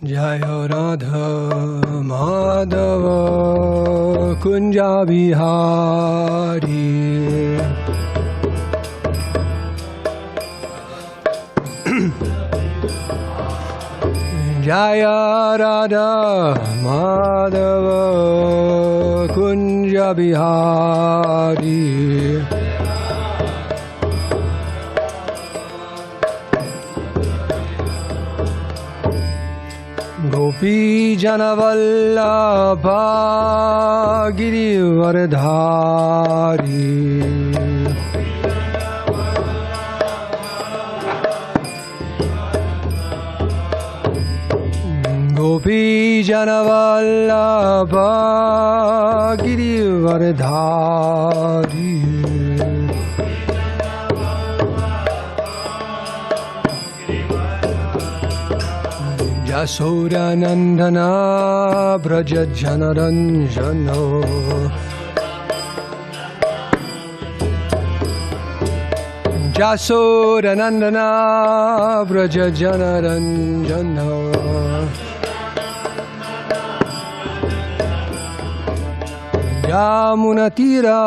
Jaya Radha Madhava Kunja Bihari Jaya Radha Madhava Kunja Bihari Gopi Janavallabha Girivardhari Gopi Janavallabha Girivardhari Yasura Nandana Braja Janaranjano Yasura Nandana Braja Janaranjano Yamunatira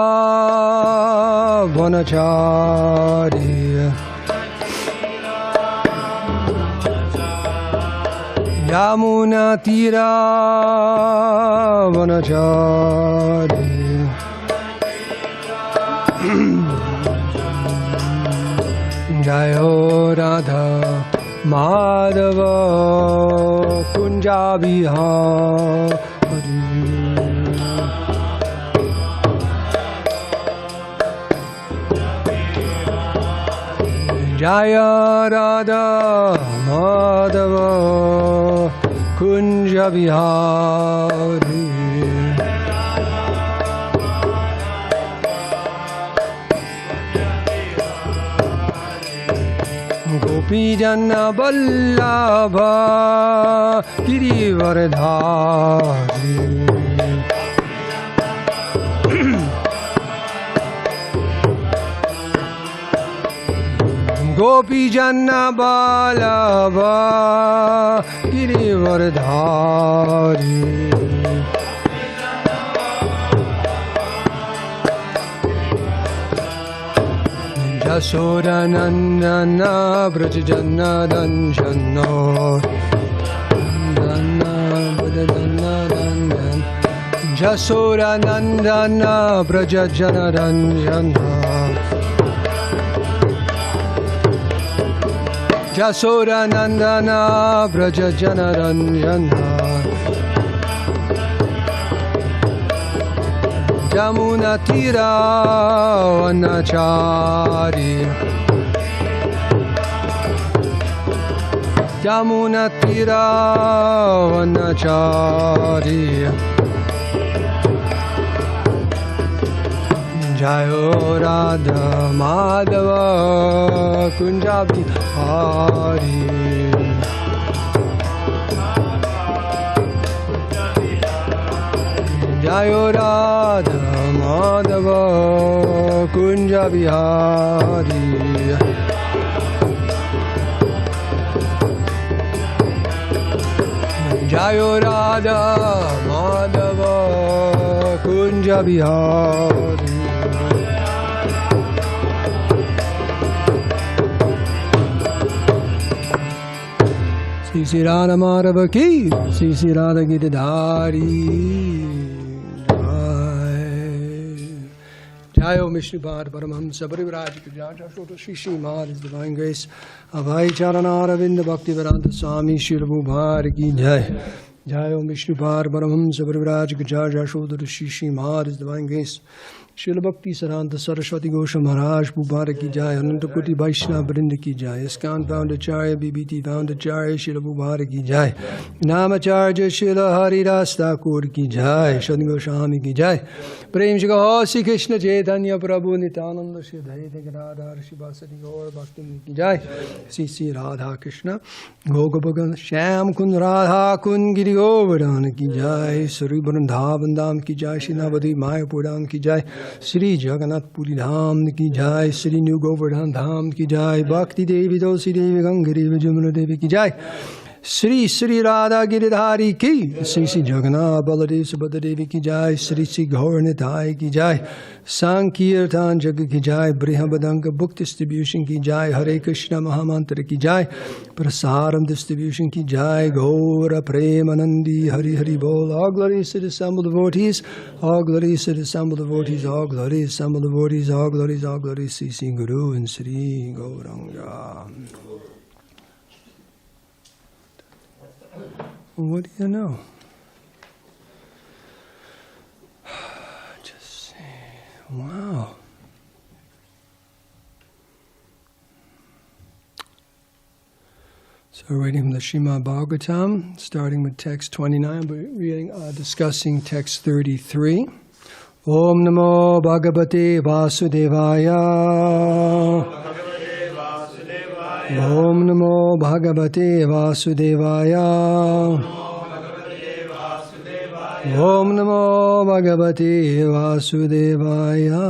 Vanachari Yamuna Tira Vanachari Jayo Radha Madhava Kunja Bihari Jaya Radha Madhava Kunja Bihari Gopi Jana Vallabha Girivardhari Gopi Jana Vallabha Girivardhari Yashoda Nandana Braja Janaranjano Yashoda Nandana Braja Janaranjano Yashoda Nandana Braja Janaranjana Yamuna Tira Vanachari Yamuna Tira Vanachari Jayo Radha Madhava Kunja Bihari Jayo Radha Madhava Kunja Bihari Jayo Radha Madhava Kunja Bihari Sri Radha Madhava ki Sri Radha Giridhari Jayo Vishnu Bhad Paramahamsa Parivraj Jaja Shota Shri Srimad His Divine Grace Avai Charana Ravinda Bhakti Vedanta Swami Shri Bhari Ki Jai Jayo Vishnu Bhad Paramahamsa Parivraj Jaja Shota Shri Srimad His Divine Grace Srila Bhakti Saranta Saraswati Gosha Maharaj Bhubhara Ki Jai Anantakoti Vaishnava Vrinda Ki Jai ISKCON Foundacharya BBT Foundacharya Srila Bhubhara Ki Jai Namacharya Srila Haridas Thakur Ki Jai Shri Goswami Ki Jai Prem Shri Sri Krishna Chaitanya Prabhu Nityananda Shri Advaita Gadadhar Shri Vasati Gaur Bhakti Ki Jai Sri Sri Radha Krishna Gogapagan Shyam Kun Radha Kun Giri Govardhan Ki Jai Sri Vrindavan Dham Ki Jai Shri Navadvip Mayapur Dham Ki Jai Sri Jagannath Puri Dham Ki Jai Sri New Govardhan Dham Ki Jai Bhakti Devi Tulsi Devi Ganga Devi Jamuna Devi Ki Jai Sri Sri Radha Giridhari ki, Sri Sri Jagannath Baladev Subhadra ki jai, Sri Sri Gaur Nitai ki jai, Sankirtan Jag ki jai, Brihabadanga Book Distribution ki jai, Hare Krishna Mahamantra ki jai, Prasaram Distribution ki jai, Gaura Premanandi Hari Hari Bol. All glories to the assembled devotees, all glories to the assembled devotees, all glories, assembled devotees, all glories, Sri Guru and Sri Gauranga. What do you know? Just see. Wow. So we're reading from the Srimad Bhagavatam, starting with text 29, but discussing text 33. Om Namo Bhagavate Vasudevaya. Om Namo Bhagavate Vasudevaya. Om Namo Bhagavate Vasudevaya.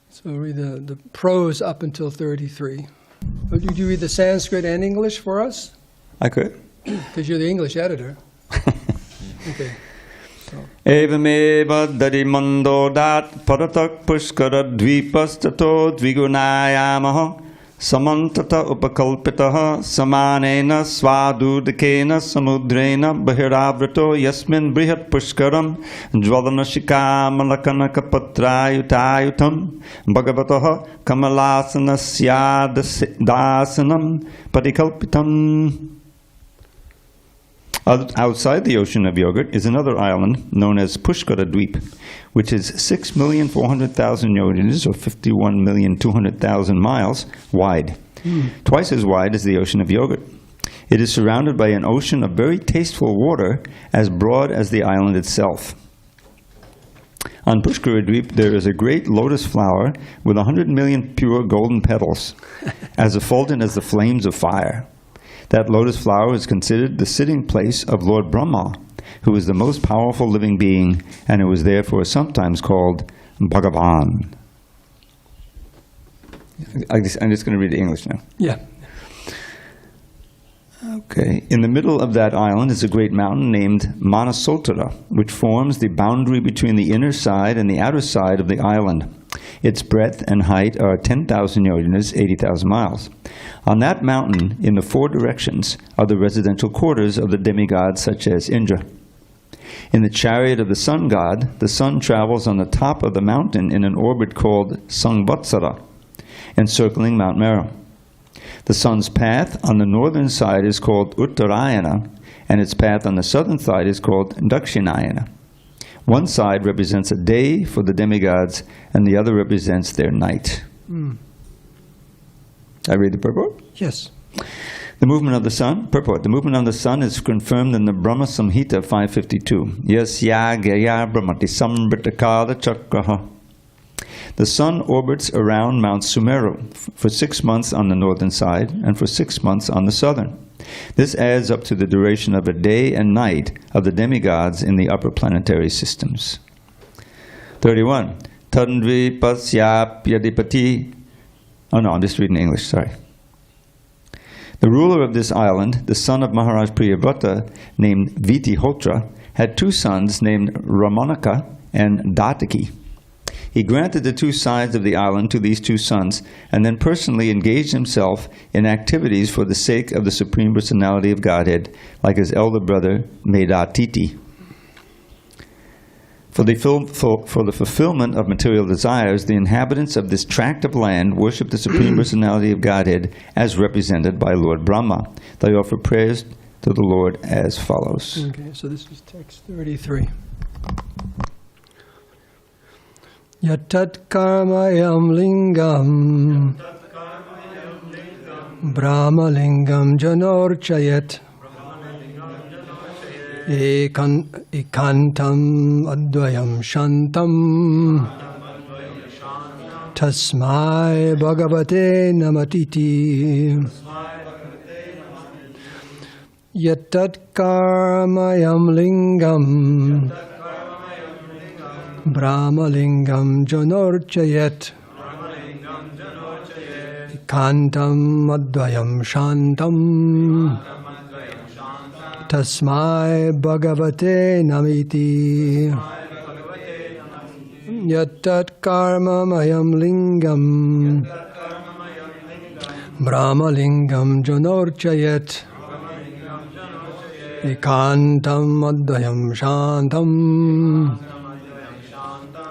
So read the prose up until 33. Did you read the Sanskrit and English for us? I could. Because you're the English editor. Okay. Evameva darimando dat paratak pushkara dvipastato dvigunayamaha samantata upakalpitaha samanena swadudakena samudrena bahirabrato yasmin brihat pushkaram jvalanashika malakanaka patrayutayutam bhagavataha kamalasana dasanam padikalpitam. Outside the ocean of yogurt is another island known as Pushkara Dweep, which is 6,400,000 yojanas, or 51,200,000 miles, wide. Twice as wide as the ocean of yogurt. It is surrounded by an ocean of very tasteful water as broad as the island itself. On Pushkara Dweep there is a great lotus flower with 100 million pure golden petals, as effulgent as the flames of fire. That lotus flower is considered the sitting place of Lord Brahma, who is the most powerful living being, and who is therefore sometimes called Bhagavan. I'm just going to read the English now. Yeah. Okay. In the middle of that island is a great mountain named Manasotara, which forms the boundary between the inner side and the outer side of the island. Its breadth and height are 10,000 yojanas, 80,000 miles. On that mountain, in the four directions, are the residential quarters of the demigods such as Indra. In the chariot of the sun god, the sun travels on the top of the mountain in an orbit called Samvatsara, encircling Mount Mera. The sun's path on the northern side is called Uttarayana, and its path on the southern side is called Dakshinayana. One side represents a day for the demigods, and the other represents their night. I read the purport? Yes. The movement of the sun, purport. The movement of the sun is confirmed in the Brahma Samhita 552. Yasya gaya brahmati sambritakala chakraha. The sun orbits around Mount Sumeru for 6 months on the northern side and for 6 months on the southern. This adds up to the duration of a day and night of the demigods in the upper planetary systems. 31. Tandvi pasyapyadipati. Oh no, I'm just reading English, sorry. The ruler of this island, the son of Maharaj Priyavrata, named Vitihotra, had two sons named Ramanaka and Dataki. He granted the two sides of the island to these two sons, and then personally engaged himself in activities for the sake of the Supreme Personality of Godhead, like his elder brother Medatiti. For the fulfillment of material desires, the inhabitants of this tract of land worship the Supreme Personality of Godhead as represented by Lord Brahma. They offer prayers to the Lord as follows. Okay, so this is text 33. Yatat karmayam lingam Brahma lingam janorchayat Ekantam advayam shantam Tasmai bhagavate namatiti Yatat karmayam lingam Brahma lingam janorchayat Ekantam Advayam Shantam Tasmai Bhagavate Namiti Yattat Karma Mayam Lingam Brahma Lingam Janorchayet Ekantam Advayam Shantam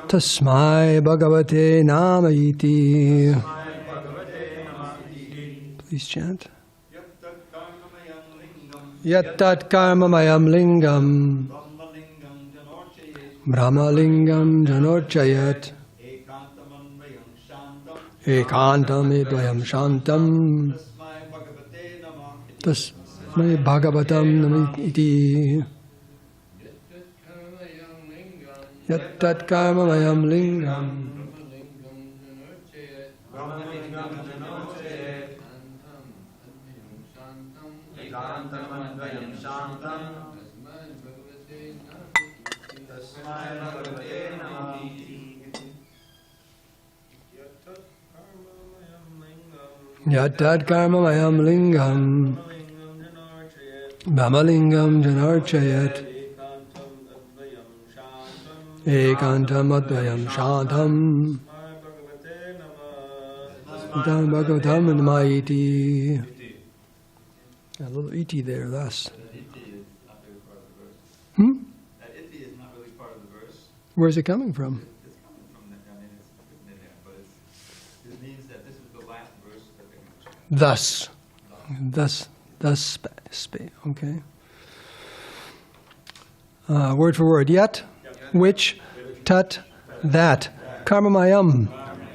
Tasmai Bhagavate Namiti. Please chant. Yattat karma mayam lingam Brahma lingam janorchayat Ekantam idvayam shantam Tasmai Bhagavatam namiti. Yattat karma mayam lingam Yattat karma mayam lingam Brahma lingam janarchayat Ekantam advayam shantam Bhagavatam namaiti. A little iti there, thus. That iti is not really part of the verse. Where's it coming from? It's coming from the, I mean, it's written in there, but it means that this is the last verse that they mentioned. Okay. Word for word. Yet, which, tat, that, karmamayam,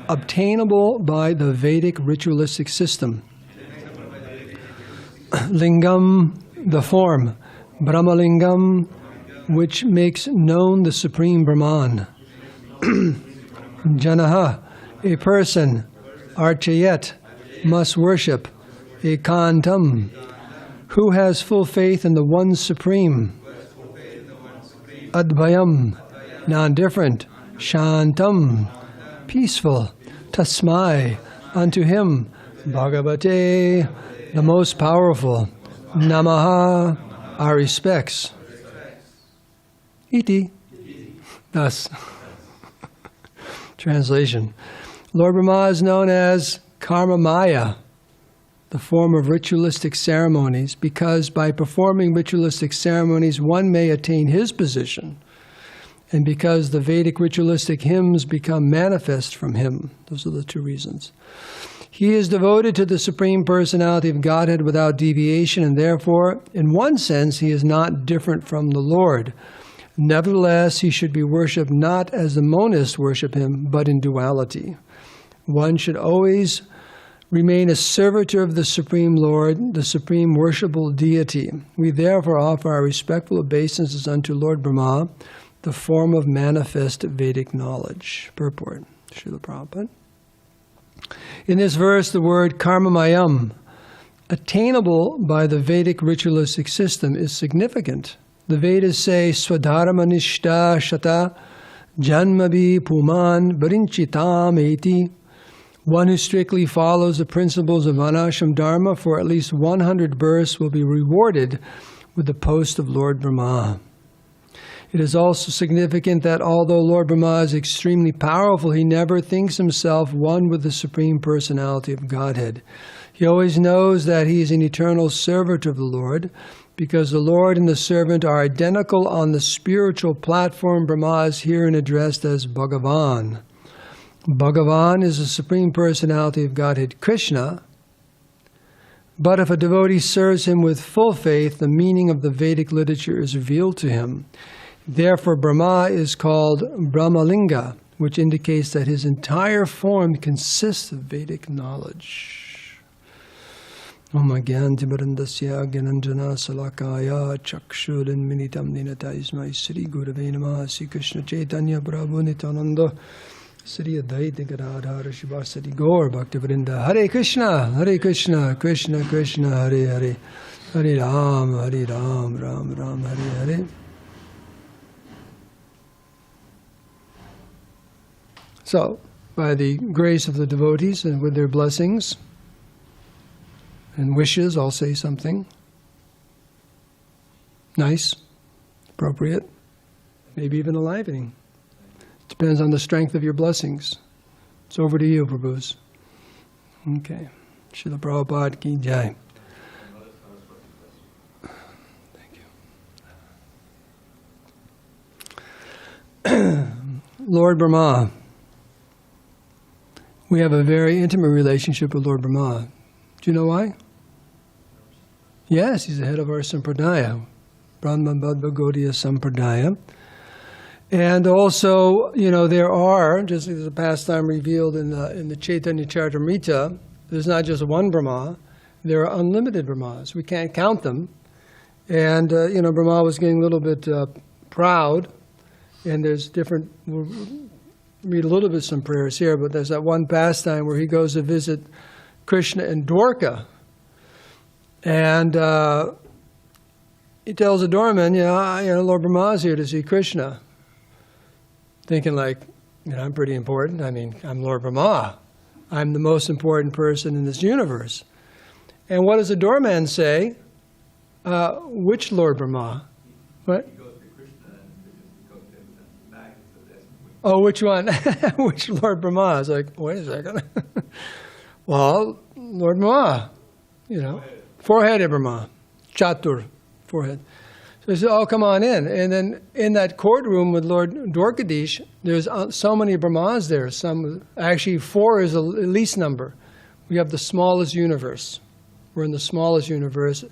obtainable by the Vedic ritualistic system. Lingam, the form. Brahmalingam, which makes known the Supreme Brahman. Janaha, a person. Archayet, must worship. Ekantam, who has full faith in the One Supreme. Advayam, non-different. Shantam, peaceful. Tasmai, unto him. Bhagavate, the most powerful. Namaha, our respects. Iti, thus. Translation. Lord Brahma is known as Karma Maya, the form of ritualistic ceremonies, because by performing ritualistic ceremonies one may attain his position, and because the Vedic ritualistic hymns become manifest from him. Those are the two reasons. He is devoted to the Supreme Personality of Godhead without deviation, and therefore, in one sense, he is not different from the Lord. Nevertheless, he should be worshipped not as the monists worship him, but in duality. One should always remain a servitor of the Supreme Lord, the Supreme Worshipable Deity. We therefore offer our respectful obeisances unto Lord Brahma, the form of manifest Vedic knowledge. Purport. Srila Prabhupada. In this verse, the word karmamayam, attainable by the Vedic ritualistic system, is significant. The Vedas say, Swadharmanishta shata janmabi puman varinchitam eti. One who strictly follows the principles of Varnashram Dharma for at least 100 births will be rewarded with the post of Lord Brahma. It is also significant that although Lord Brahma is extremely powerful, he never thinks himself one with the Supreme Personality of Godhead. He always knows that he is an eternal servant of the Lord, because the Lord and the servant are identical on the spiritual platform. Brahma is herein addressed as Bhagavan. Bhagavan is the Supreme Personality of Godhead, Krishna. But if a devotee serves him with full faith, the meaning of the Vedic literature is revealed to him. Therefore, Brahma is called Brahmalinga, which indicates that his entire form consists of Vedic knowledge. Om Agyantibarandasya Gyananjana Salakaya Chakshulin Minitam Ninata Ismai Sri Gurave Namah Sri Krishna Chaitanya Prabhu Nityananda Sri Advaita Gadadhar Shivasati Gaur Bhaktivinoda. Hare Krishna, Krishna Krishna, Hare Hare, Hare Ram, Ram Ram, Hare Hare. So, by the grace of the devotees and with their blessings, and wishes, I'll say something nice, appropriate, maybe even enlivening. Depends on the strength of your blessings. It's over to you, Prabhus. Okay. Srila Prabhupada ki jai. Thank you. Lord Brahma. We have a very intimate relationship with Lord Brahma. Do you know why? Yes, he's the head of our Sampradaya, Brahma Bhadva Gaudiya Sampradaya. And also, there are, just as a pastime revealed in the Chaitanya Charitamrita, there's not just one Brahma, there are unlimited Brahmas. We can't count them. And, Brahma was getting a little bit proud, and there's different, we'll read a little bit some prayers here, but there's that one pastime where he goes to visit Krishna and Dwarka. And he tells the doorman, Lord Brahma is here to see Krishna. Thinking like, I'm pretty important. I mean, I'm Lord Brahma. I'm the most important person in this universe. And what does the doorman say? Which Lord Brahma? What? He goes to Krishna and Krishna goes to him and back. Oh, which one? Which Lord Brahma? It's like, wait a second. Well, Lord Brahma, four-headed Brahma, Chatur, forehead. So he said, oh, come on in. And then in that courtroom with Lord Dwarkadish, there's so many Brahmas there. Actually, 4 is the least number. We have the smallest universe. We're in the smallest universe.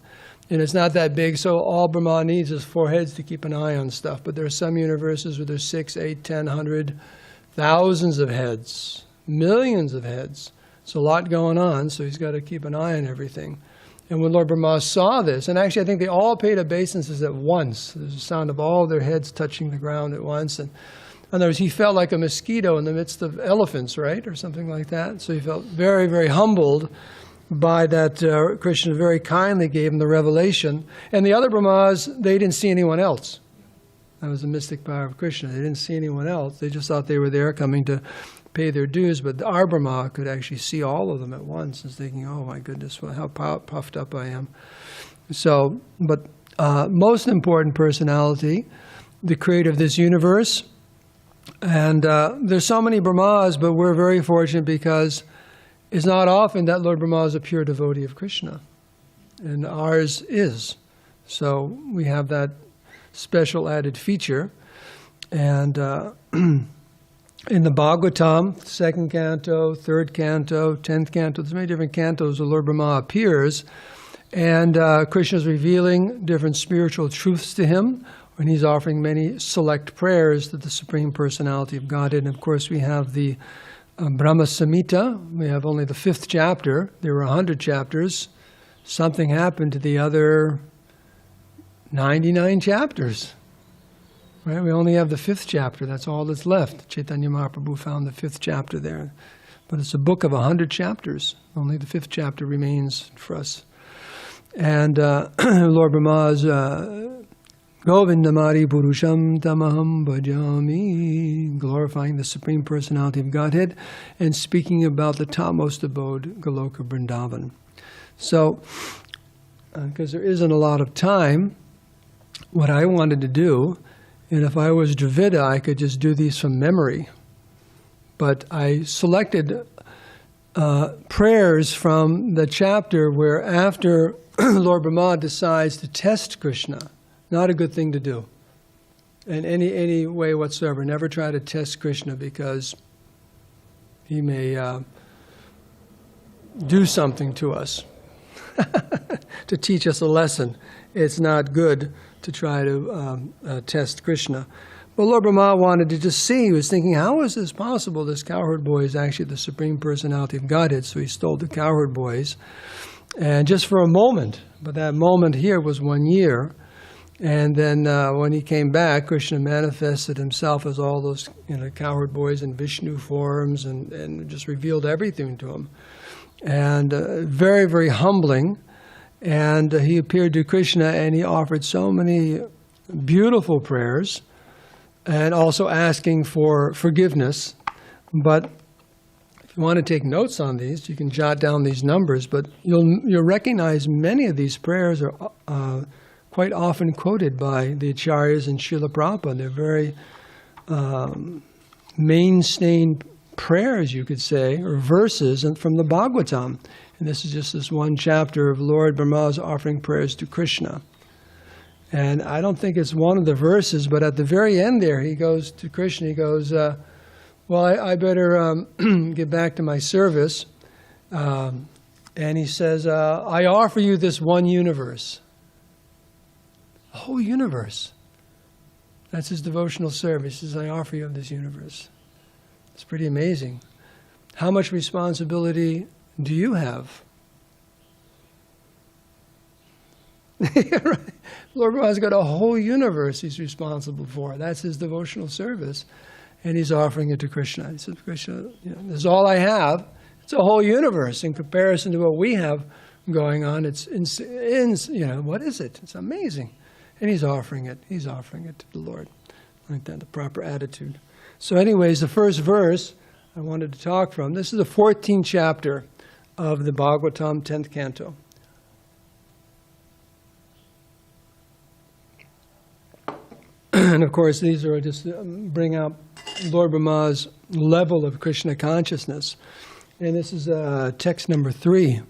And it's not that big, so all Brahma needs is 4 heads to keep an eye on stuff. But there are some universes where there's 6, 8, 10, 100, thousands of heads, millions of heads. It's a lot going on, so he's got to keep an eye on everything. And when Lord Brahma saw this, and actually I think they all paid obeisances at once. There's a sound of all their heads touching the ground at once. And in other words, he felt like a mosquito in the midst of elephants, right? Or something like that. So he felt very, very humbled by that. Krishna very kindly gave him the revelation. And the other Brahmas, they didn't see anyone else. That was the mystic power of Krishna. They didn't see anyone else. They just thought they were there coming to pay their dues, but our Brahma could actually see all of them at once and thinking, oh my goodness, how puffed up I am. So, but most important personality, the creator of this universe. And there's so many Brahmas, but we're very fortunate because it's not often that Lord Brahma is a pure devotee of Krishna. And ours is. So we have that special added feature. And in the Bhagavatam, 2nd canto, 3rd canto, 10th canto, there's many different cantos where Lord Brahma appears, and Krishna is revealing different spiritual truths to him, and he's offering many select prayers to the Supreme Personality of Godhead. And of course we have the Brahma Samhita. We have only the 5th chapter. There were 100 chapters. Something happened to the other 99 chapters. Right? We only have the 5th chapter. That's all that's left. Chaitanya Mahaprabhu found the 5th chapter there. But it's a book of 100 chapters. Only the 5th chapter remains for us. And Lord Brahma's Govindamari Purusham Tamaham Bhajami, glorifying the Supreme Personality of Godhead and speaking about the topmost abode, Goloka Vrindavan. So, because there isn't a lot of time, what I wanted to do, and if I was Dravida, I could just do these from memory. But I selected prayers from the chapter where after Lord Brahma decides to test Krishna, not a good thing to do in any way whatsoever. Never try to test Krishna because he may do something to us to teach us a lesson. It's not good to try to test Krishna. But Lord Brahma wanted to just see. He was thinking, how is this possible? This Cowherd boy is actually the Supreme Personality of Godhead. So he stole the Cowherd boys. And just for a moment, but that moment here was 1 year. And then when he came back, Krishna manifested himself as all those Cowherd boys in Vishnu forms and just revealed everything to him. And very, very humbling. And he appeared to Krishna and he offered so many beautiful prayers and also asking for forgiveness. But If you want to take notes on these, you can jot down these numbers, but you'll recognize many of these prayers are quite often quoted by the Acharyas and Srila Prabhupada. They're very mainstaying prayers, you could say, or verses from the Bhagavatam. And this is just this one chapter of Lord Brahma's offering prayers to Krishna. And I don't think it's one of the verses, but at the very end there, he goes to Krishna, he goes, well, I better get back to my service. And he says, I offer you this one universe. A whole universe. That's his devotional service. He says, I offer you this universe. It's pretty amazing. How much responsibility do you have? Right. Lord Brahma's got a whole universe he's responsible for. That's his devotional service. And he's offering it to Krishna. He says, Krishna, this is all I have. It's a whole universe in comparison to what we have going on. What is it? It's amazing. And he's offering it. He's offering it to the Lord. Like that, the proper attitude. So anyways, the first verse I wanted to talk from, this is the 14th chapter of the Bhagavatam, 10th canto. And of course, these are just bring out Lord Brahma's level of Krishna consciousness. And this is text number 3.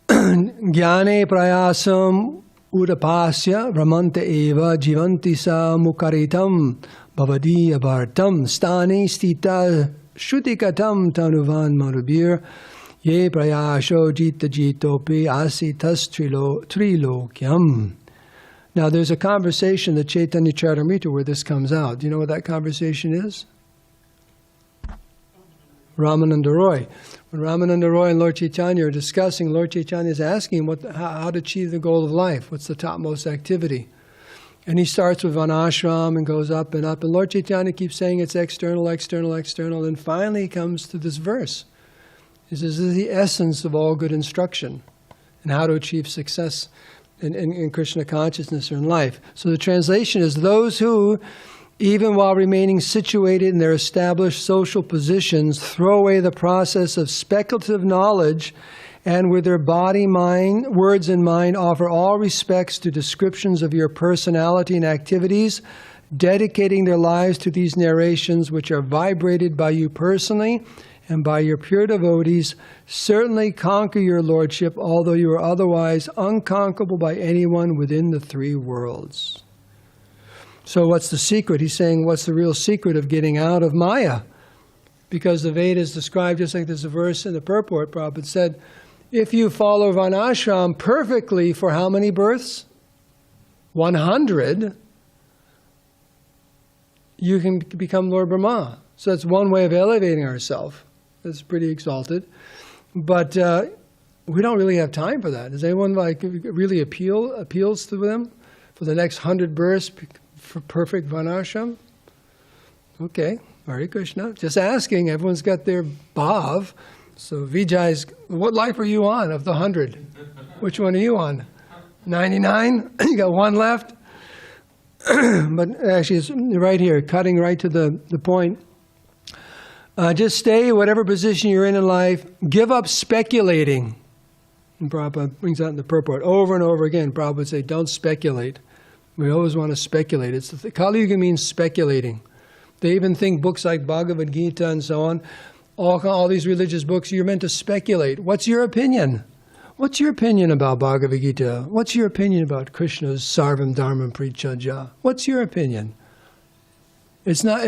Jnane prayasam udapasya ramanta eva jivanti sa mukaritam bhavadiya bhartam stani stita shutikatam tanuvan marubir ye prayasho jita jitopi asitas trilokyam. Now there's a conversation, the Chaitanya Charitamrita, where this comes out. Do you know what that conversation is? Ramananda Roy. When Ramananda Roy and Lord Chaitanya are discussing, Lord Chaitanya is asking him how to achieve the goal of life. What's the topmost activity? And he starts with Vanashram and goes up and up. And Lord Chaitanya keeps saying it's external, external, external. And finally he comes to this verse. He says, this is the essence of all good instruction and how to achieve success in Krishna consciousness or in life. So the translation is, those who, even while remaining situated in their established social positions, throw away the process of speculative knowledge and with their body, mind, words and mind offer all respects to descriptions of your personality and activities, dedicating their lives to these narrations which are vibrated by you personally and by your pure devotees, certainly conquer your lordship, although you are otherwise unconquerable by anyone within the 3 worlds. So what's the secret? He's saying, what's the real secret of getting out of Maya? Because the Vedas describe, just like there's a verse in the purport, Prabhupada said, if you follow Vanashram perfectly for how many births? 100, you can become Lord Brahma. So that's one way of elevating ourselves. That's pretty exalted. But we don't really have time for that. Does anyone really appeals to them for the next 100 births for perfect Vanashram? Okay, Hare Krishna. Just asking. Everyone's got their bhav. So Vijay's, what life are you on of the 100? Which one are you on? 99? You got 1 left? But actually it's right here, cutting right to the point. Just stay whatever position you're in life. Give up speculating. And Prabhupada brings out in the purport over and over again. Prabhupada would say, don't speculate. We always want to speculate. Kali Yuga means speculating. They even think books like Bhagavad Gita and so on, all these religious books, you're meant to speculate. What's your opinion? What's your opinion about Bhagavad Gita? What's your opinion about Krishna's Sarvam Dharmam Prichaja? What's your opinion? It's not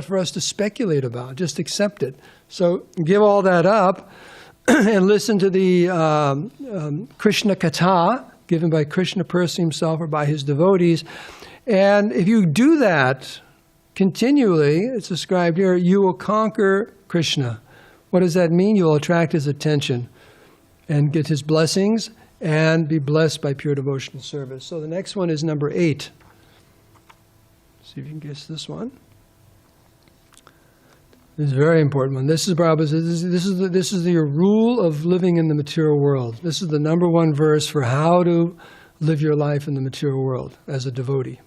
for us to speculate about. Just accept it. So give all that up and listen to the Krishna Katha given by Krishna personally himself or by his devotees. And if you do that continually, it's described here, you will conquer Krishna. What does that mean? You will attract his attention and get his blessings and be blessed by pure devotional service. So the next one is number 8. See if you can guess this one. This is a very important one. This is Prabhupada. This is the rule of living in the material world. This is the number 1 verse for how to live your life in the material world as a devotee.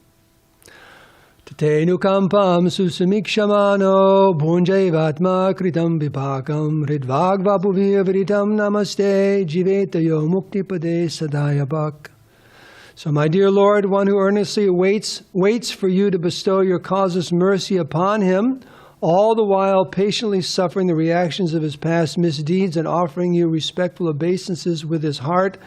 Tatenukampam susamikshamano bhunjaivatma kritam vipakam ridvagvapuvivritam namaste jivetayo muktipade sadayabak. So, my dear Lord, one who earnestly waits for you to bestow your causeless mercy upon him, all the while patiently suffering the reactions of his past misdeeds and offering you respectful obeisances with his heart,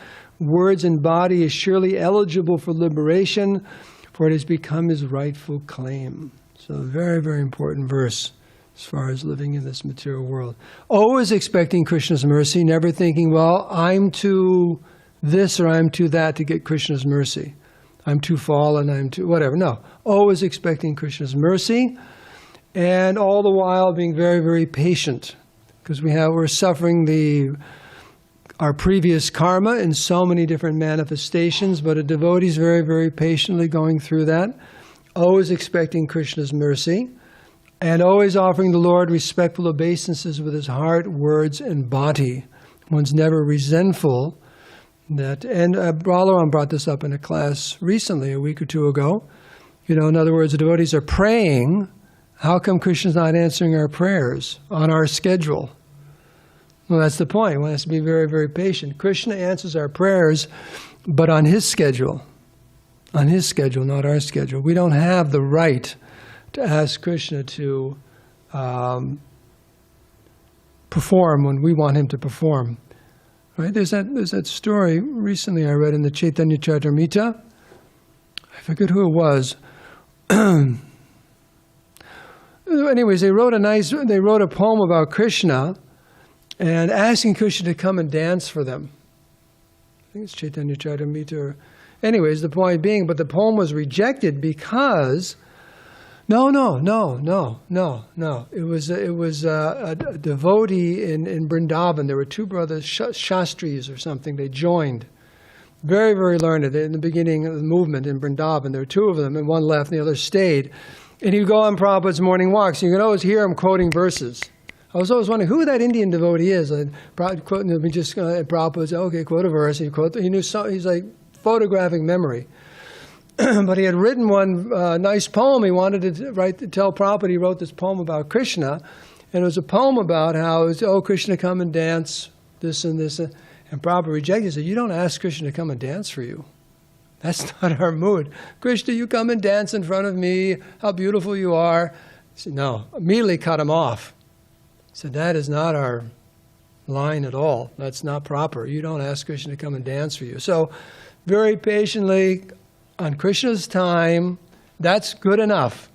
words, and body, is surely eligible for liberation, for it has become his rightful claim. So a very, very important verse as far as living in this material world. Always expecting Krishna's mercy, never thinking, well, I'm too this or I'm too that to get Krishna's mercy. I'm too fallen, I'm too whatever. No, always expecting Krishna's mercy, and all the while being very, very patient, because we're suffering our previous karma in so many different manifestations, but a devotee is very, very patiently going through that, always expecting Krishna's mercy, and always offering the Lord respectful obeisances with his heart, words, and body. One's never resentful. And Balaram brought this up in a class recently, a week or two ago. In other words, the devotees are praying. How come Krishna's not answering our prayers on our schedule? Well, that's the point. One has to be very, very patient. Krishna answers our prayers, but on his schedule. On his schedule, not our schedule. We don't have the right to ask Krishna to perform when we want him to perform. Right? There's that story recently I read in the Chaitanya Charitamrita. I forget who it was. Anyways, they wrote a poem about Krishna, and asking Krishna to come and dance for them. I think it's Chaitanya Charitamrita. Anyways, the point being, but the poem was rejected because, no. It was a devotee in Vrindavan. There were two brothers, Shastris or something. They joined. Very, very learned in the beginning of the movement in Vrindavan. There were two of them, and one left and the other stayed. And he'd go on Prabhupada's morning walks. You could always hear him quoting verses. I was always wondering who that Indian devotee is. Prabhupada said, okay, quote a verse. He knew he's like photographing memory. But he had written one nice poem he wanted to tell Prabhupada. He wrote this poem about Krishna. And it was a poem about how, Krishna, come and dance, this and this. And Prabhupada rejected it. He said, you don't ask Krishna to come and dance for you. That's not our mood. Krishna, you come and dance in front of me. How beautiful you are. He said, no. Immediately cut him off. So that is not our line at all. That's not proper. You don't ask Krishna to come and dance for you. So very patiently, on Krishna's time, that's good enough.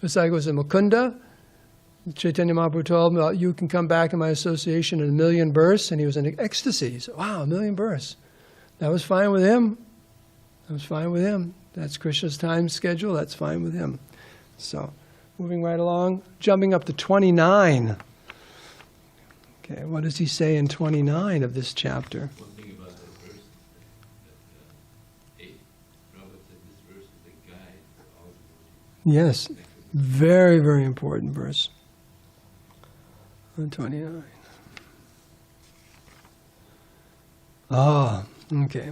It's like it was in Mukunda. Chaitanya Mahaprabhu told him, you can come back in my association in 1,000,000 births. And he was in ecstasy. He said, wow, 1,000,000 births. That was fine with him. That's Krishna's time schedule. That's fine with him. So moving right along, jumping up to 29. Okay, what does he say in 29 of this chapter? One thing about that verse, that Robert said this verse is a guide for all devotees. Yes, very, very important verse. 29. Okay.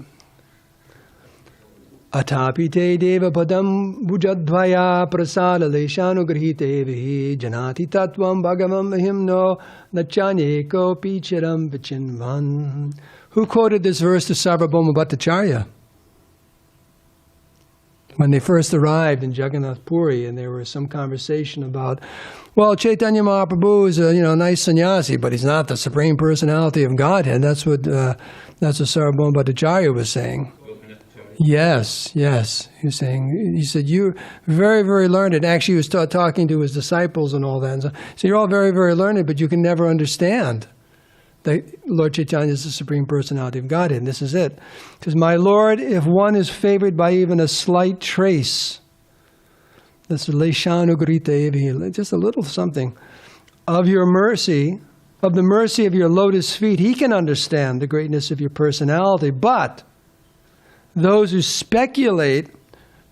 Atapi te deva padam bhujadvaya prasada leshanu grihite vihi janati tattvam bhagavam himno nachaneko picharam vichinvan. Who quoted this verse to Sarvabhauma Bhattacharya? When they first arrived in Jagannath Puri, and there was some conversation about, well, Chaitanya Mahaprabhu is a nice sannyasi, but he's not the Supreme Personality of Godhead. That's what Sarvabhauma Bhattacharya was saying. Yes. He said, you're very, very learned. Actually, he was talking to his disciples and all that. And so you're all very, very learned, but you can never understand that Lord Chaitanya is the Supreme Personality of Godhead. And this is it. Because, my Lord, if one is favored by even a slight trace, that's just a little something, of your mercy, of the mercy of your lotus feet, he can understand the greatness of your personality. But those who speculate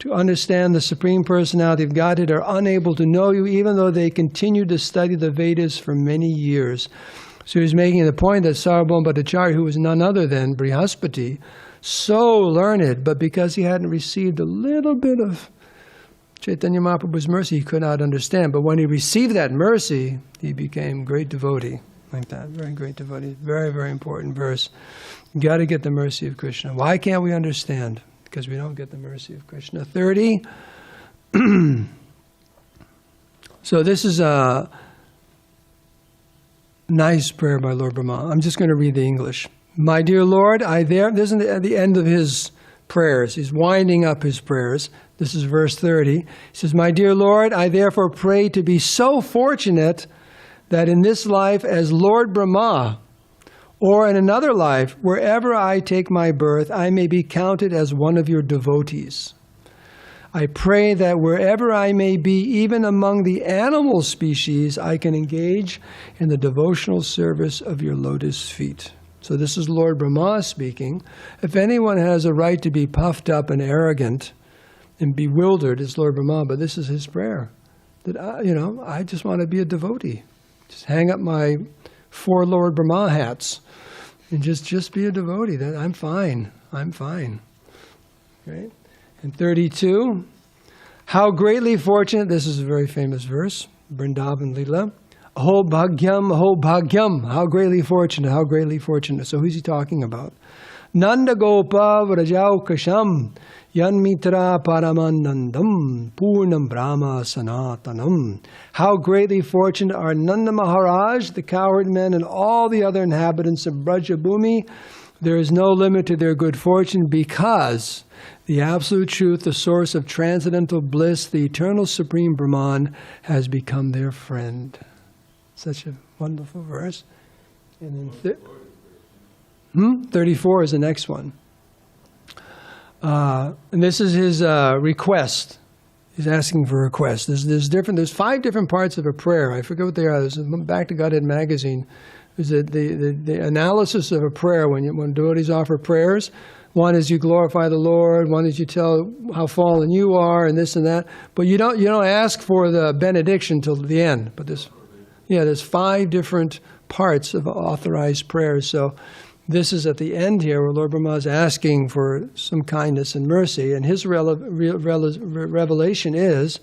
to understand the Supreme Personality of Godhead are unable to know you, even though they continue to study the Vedas for many years. So he's making the point that Sarvabhauma Bhattacharya, who was none other than Brihaspati, so learned, but because he hadn't received a little bit of Chaitanya Mahaprabhu's mercy he could not understand. But when he received that mercy, he became great devotee. Like that, very great devotee. Very, very important verse. You got to get the mercy of Krishna. Why can't we understand? Because we don't get the mercy of Krishna. 30. So this is a nice prayer by Lord Brahma. I'm just going to read the English. My dear Lord, this is at the end of his prayers. He's winding up his prayers. This is verse 30. He says, my dear Lord, I therefore pray to be so fortunate that in this life as Lord Brahma, or in another life, wherever I take my birth, I may be counted as one of your devotees. I pray that wherever I may be, even among the animal species, I can engage in the devotional service of your lotus feet. So this is Lord Brahma speaking. If anyone has a right to be puffed up and arrogant and bewildered, it's Lord Brahma, but this is his prayer. That I just want to be a devotee. Just hang up my 4 Lord Brahma hats and just be a devotee. That I'm fine. I'm fine. Right? And 32, how greatly fortunate, this is a very famous verse, Vrindavan Leela. Ho bhagyam, how greatly fortunate, how greatly fortunate. So who's he talking about? Nanda Gopa Vrajau Kasham Yanmitra Paramanandam Purnam Brahma Sanatanam. How greatly fortunate are Nanda Maharaj, the cowherd men, and all the other inhabitants of Brajabhumi. There is no limit to their good fortune because the absolute truth, the source of transcendental bliss, the eternal supreme Brahman, has become their friend. Such a wonderful verse. And then 34 is the next one. And this is his request. He's asking for a request. There's 5 different parts of a prayer. I forget what they are. There's Back to Godhead magazine. Is that the analysis of a prayer when devotees offer prayers. One is you glorify the Lord. One is you tell how fallen you are, and this and that. But you don't ask for the benediction till the end. But there's 5 different parts of authorized prayers. So this is at the end here where Lord Brahma is asking for some kindness and mercy, and his revelation is,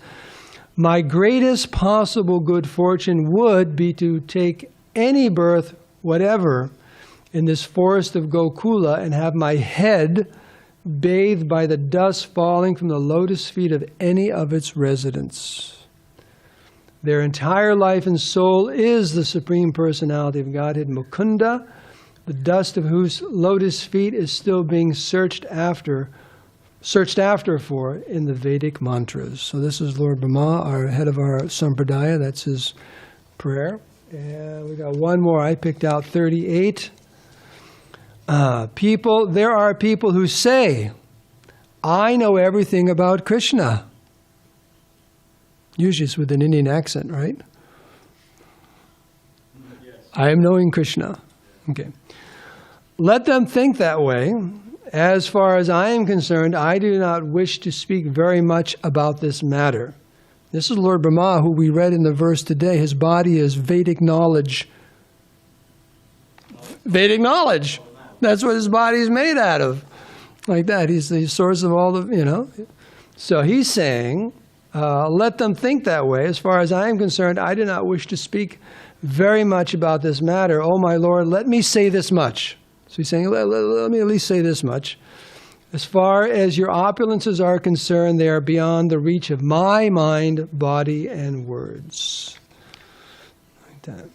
my greatest possible good fortune would be to take any birth, whatever, in this forest of Gokula and have my head bathed by the dust falling from the lotus feet of any of its residents. Their entire life and soul is the Supreme Personality of Godhead, Mukunda, the dust of whose lotus feet is still being searched after for in the Vedic mantras. So this is Lord Brahma, our head of our Sampradaya. That's his prayer. And we got one more. I picked out 38. There are people who say, I know everything about Krishna. Usually it's with an Indian accent, right? Yes. I am knowing Krishna. Okay. Let them think that way. As far as I am concerned, I do not wish to speak very much about this matter. This is Lord Brahma, who we read in the verse today. His body is Vedic knowledge. Vedic knowledge. That's what his body is made out of. Like that. He's the source of all the, So he's saying, let them think that way. As far as I am concerned, I do not wish to speak very much about this matter. Oh, my Lord, let me say this much. So he's saying, let me at least say this much. As far as your opulences are concerned, they are beyond the reach of my mind, body, and words. Like that.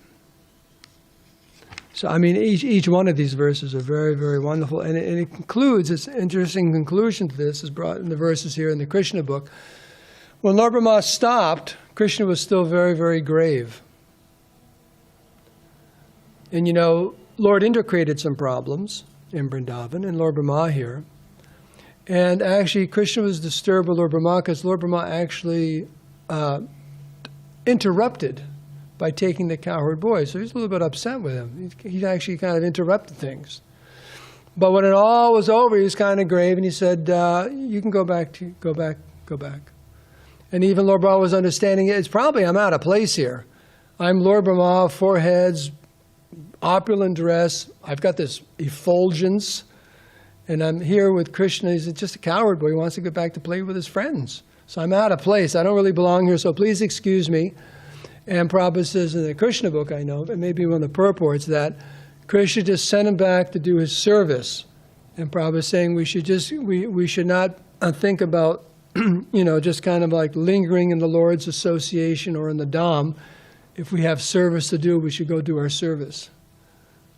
So, each one of these verses are very, very wonderful. And it concludes, it's an interesting conclusion to this, is brought in the verses here in the Krishna book. When Lord Brahma stopped, Krishna was still very, very grave. And Lord Indra created some problems in Vrindavan, and Lord Brahma here. And actually, Krishna was disturbed by Lord Brahma because Lord Brahma actually interrupted by taking the cowherd boy. So he's a little bit upset with him. He actually kind of interrupted things. But when it all was over, he was kind of grave, and he said, you can go back. And even Lord Brahma was understanding it. It's probably I'm out of place here. I'm Lord Brahma, 4 heads, opulent dress. I've got this effulgence. And I'm here with Krishna. He's just a cowherd boy. He wants to get back to play with his friends. So I'm out of place. I don't really belong here, so please excuse me. And Prabhupada says in the Krishna book, I know, it may be one of the purports, that Krishna just sent him back to do his service. And Prabhupada is saying we should not think about, just kind of like lingering in the Lord's association or in the Dham. If we have service to do, we should go do our service.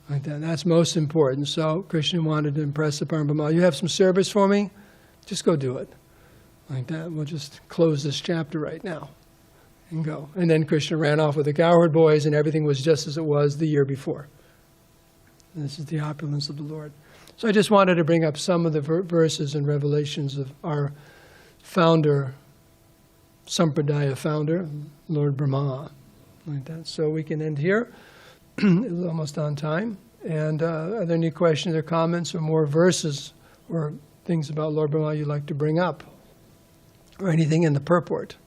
Like that. That's most important. So Krishna wanted to impress upon Brahma, you have some service for me? Just go do it. Like that. We'll just close this chapter right now and go. And then Krishna ran off with the Cowherd boys, and everything was just as it was the year before. This is the opulence of the Lord. So I just wanted to bring up some of the verses and revelations of our founder, Sampradaya founder, Lord Brahma. Like that. So we can end here. It's almost on time. And are there any questions or comments or more verses or things about Lord Brahma you'd like to bring up? Or anything in the purport?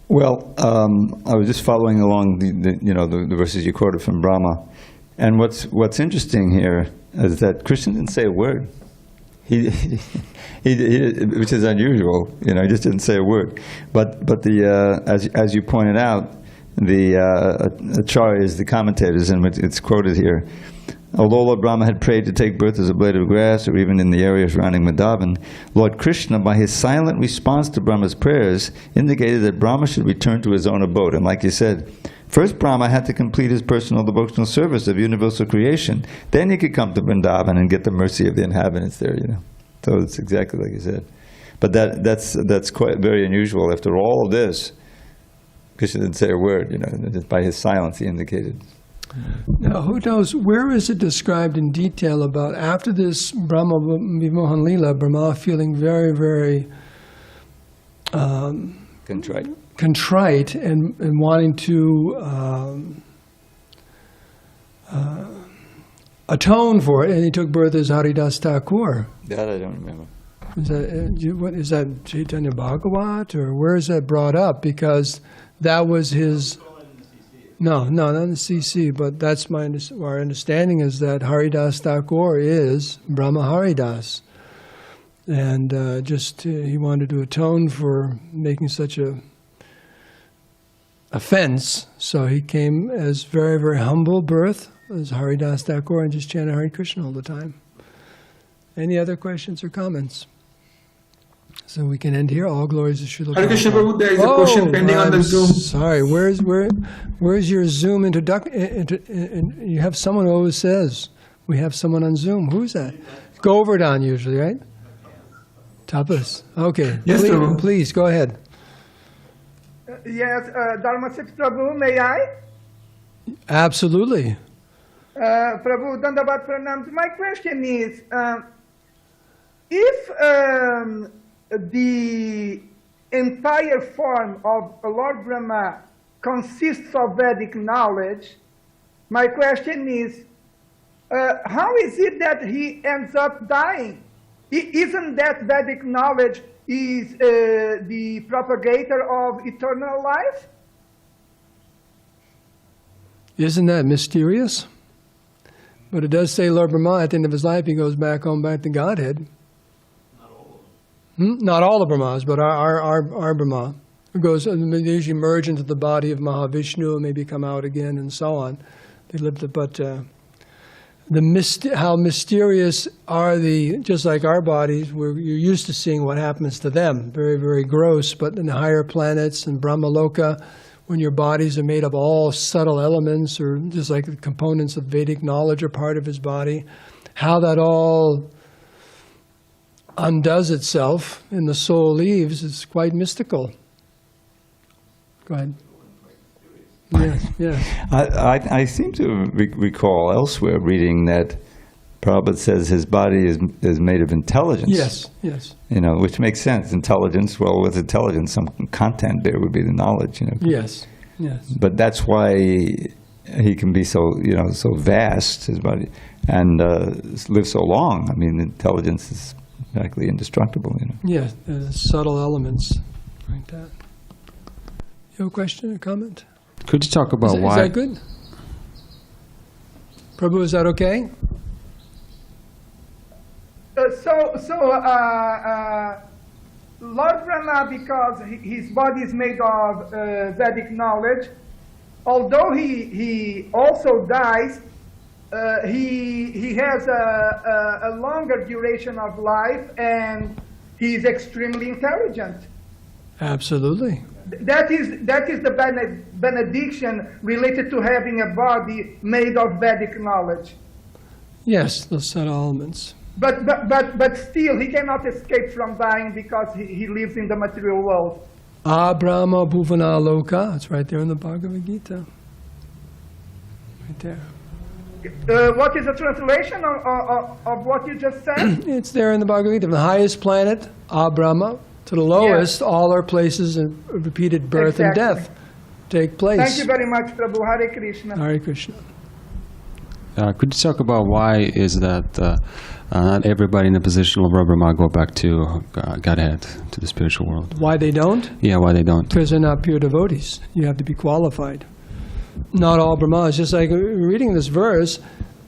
Well, I was just following along the verses you quoted from Brahma, and what's interesting here is that Krishna didn't say a word. He which is unusual. He just didn't say a word. But as you pointed out, the acharyas, the commentators, and it's quoted here. Although Lord Brahma had prayed to take birth as a blade of grass, or even in the area surrounding Madhavan, Lord Krishna, by his silent response to Brahma's prayers, indicated that Brahma should return to his own abode. And like you said, first Brahma had to complete his personal devotional service of universal creation. Then he could come to Vrindavan and get the mercy of the inhabitants there. So it's exactly like you said. But that's quite very unusual. After all of this, Krishna didn't say a word. Just by his silence, he indicated. Now, who knows, where is it described in detail about after this Brahma Vimohan Lila, Brahma feeling very, very contrite and wanting to atone for it, and he took birth as Haridas Thakur. That I don't remember. Is that Chaitanya Bhagavat, or where is that brought up? Because that was his... No, not in the CC, but that's our understanding is that Haridas Thakur is Brahma Haridas. And he wanted to atone for making such a offense, so he came as very, very humble birth, as Haridas Thakur, and just chanted Hare Krishna all the time. Any other questions or comments? So we can end here. All glories to Srila Hare Krishna Prabhupada. Prabhu, there is a question pending on the Zoom. Sorry, where's your Zoom introduction? You have someone who always says, we have someone on Zoom. Who's that? Govardhan usually, right? Tapas. Okay. Yes, Prabhu. Please, go ahead. Yes, Dharmasetu Prabhu, may I? Absolutely. Prabhu, Dandavat Pranam. My question is, if the entire form of Lord Brahma consists of Vedic knowledge, my question is, how is it that he ends up dying? Isn't that Vedic knowledge is the propagator of eternal life? Isn't that mysterious? But it does say Lord Brahma, at the end of his life, he goes back home, back to Godhead. Not all the Brahmas, but our Brahma. It goes, they usually merge into the body of Mahavishnu and maybe come out again and so on. They live how mysterious are just like our bodies, you're used to seeing what happens to them, very, very gross, but in the higher planets and Brahmaloka, when your bodies are made of all subtle elements, or just like the components of Vedic knowledge are part of his body, how that all undoes itself and the soul leaves is quite mystical. Go ahead. Yes. I seem to recall elsewhere reading that Prabhupada says his body is made of intelligence. Yes. Which makes sense. Intelligence, well, with intelligence, some content there would be the knowledge. Yes. But that's why he can be so vast, his body, and live so long. I mean, intelligence is practically indestructible. Yes, subtle elements like that. You have a question or comment? Could you talk about why? Is that good? Prabhu, is that okay? Lord Brahma, because his body is made of Vedic knowledge, although he also dies, he has a longer duration of life, and he is extremely intelligent. Absolutely. That is the benediction related to having a body made of Vedic knowledge. Yes, those subtle elements. But still, he cannot escape from dying because he lives in the material world. Brahma bhuvana loka. It's right there in the Bhagavad Gita. Right there. What is the translation of what you just said? It's there in the Bhagavad Gita. From the highest planet, Brahma, to the lowest, all are places of repeated birth and death take place. Thank you very much, Prabhu. Hare Krishna. Hare Krishna. Could you talk about why is that not everybody in the position of Lord Brahma go back to Godhead, to the spiritual world? Why they don't? Yeah, why they don't? Because they're not pure devotees. You have to be qualified. Not all Brahmas. Just like reading this verse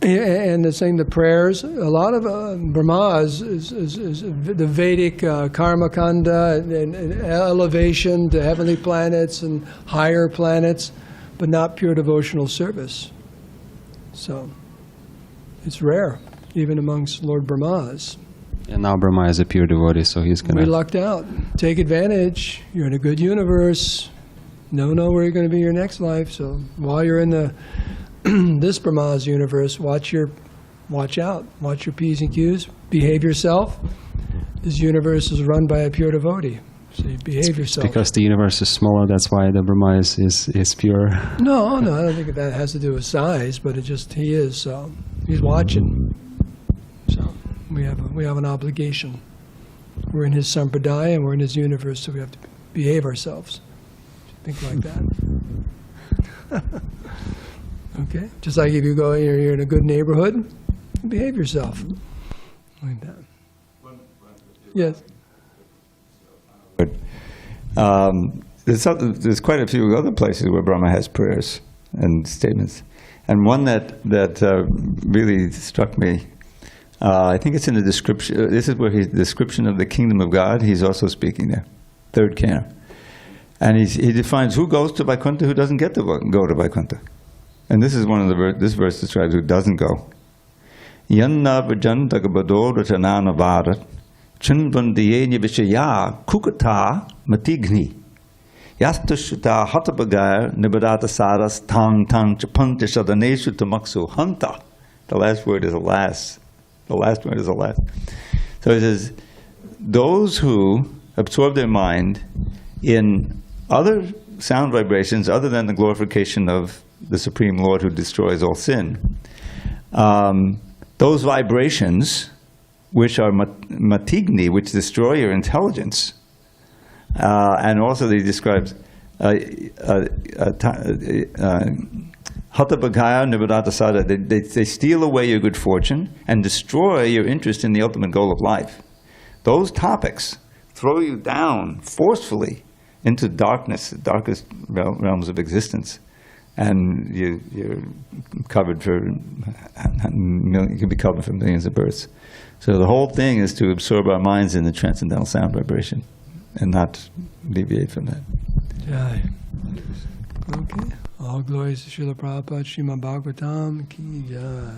and they're saying the prayers, a lot of Brahmas is the Vedic karma kanda and elevation to heavenly planets and higher planets, but not pure devotional service. So it's rare, even amongst Lord Brahmas. And now Brahma is a pure devotee, so he's going to... We lucked out. Take advantage. You're in a good universe. Don't know where you're going to be your next life. So while you're in the this Brahma's universe, watch out. Watch your P's and Q's. Behave yourself. This universe is run by a pure devotee. So you behave yourself. Because the universe is smaller, that's why the Brahma is pure. No, I don't think that has to do with size, but it just, he is, so he's watching. So we have an obligation. We're in his sampradaya and we're in his universe, so we have to behave ourselves. Think like that. Okay? Just like if you go, you're in a good neighborhood, behave yourself. Like that. Yes. There's quite a few other places where Brahma has prayers and statements. And one that really struck me, I think it's in the description. This is where the description of the kingdom of God, he's also speaking there, third canto. And he defines who goes to Vaikuntha, who doesn't get to go to Vaikuntha. And this is one of this verse describes who doesn't go. Yanna vajanta gabado rachanana varat chinvandiyenya vishaya kukata matigni yastashuta hatabagaya nibadata saras tang tang chapanta shadaneshu tamaksu hanta. The last word is alas. The last word is alas. So it says, those who absorb their mind in other sound vibrations other than the glorification of the Supreme Lord who destroys all sin, those vibrations which are matigni, which destroy your intelligence, and also he describes hatabagaya nibadata sada, they steal away your good fortune and destroy your interest in the ultimate goal of life. Those topics throw you down forcefully into darkness, the darkest realms of existence. And you're covered you can be covered for millions of births. So the whole thing is to absorb our minds in the transcendental sound vibration and not deviate from that. Jai. Okay. All glories to Srila Prabhupada, Srimad Bhagavatam ki jai.